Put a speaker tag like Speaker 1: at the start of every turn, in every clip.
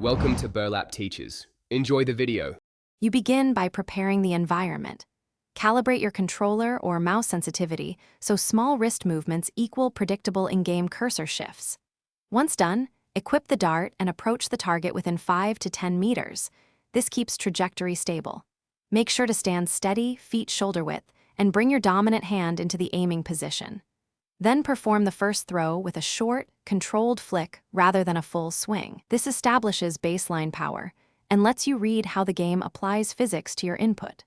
Speaker 1: Welcome to Burlap Teachers. Enjoy the video.
Speaker 2: You begin by preparing the environment. Calibrate your controller or mouse sensitivity so small wrist movements equal predictable in-game cursor shifts. Once done, equip the dart and approach the target within 5 to 10 meters. This keeps trajectory stable. Make sure to stand steady, feet shoulder width, and bring your dominant hand into the aiming position. Then perform the first throw with a short, controlled flick rather than a full swing. This establishes baseline power and lets you read how the game applies physics to your input.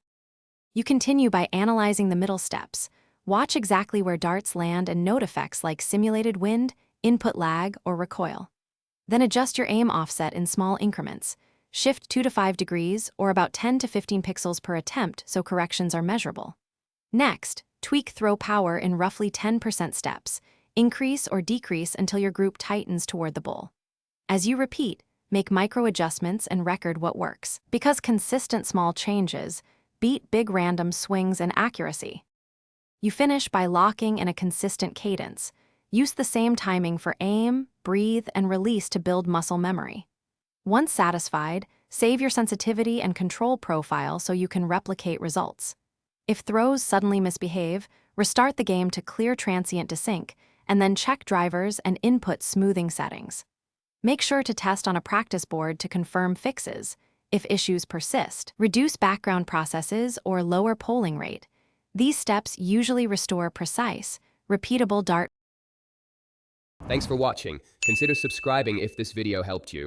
Speaker 2: You continue by analyzing the middle steps. Watch exactly where darts land and note effects like simulated wind, input lag, or recoil. Then adjust your aim offset in small increments. Shift 2 to 5 degrees or about 10 to 15 pixels per attempt so corrections are measurable. Next, tweak throw power in roughly 10% steps. Increase or decrease until your group tightens toward the bowl. As you repeat, make micro adjustments and record what works. Because consistent small changes beat big random swings in accuracy. You finish by locking in a consistent cadence. Use the same timing for aim, breathe, and release to build muscle memory. Once satisfied, save your sensitivity and control profile so you can replicate results. If throws suddenly misbehave, restart the game to clear transient desync, and then check drivers and input smoothing settings. Make sure to test on a practice board to confirm fixes. If issues persist, reduce background processes or lower polling rate. These steps usually restore precise, repeatable dart.
Speaker 1: Thanks for watching. Consider subscribing if this video helped you.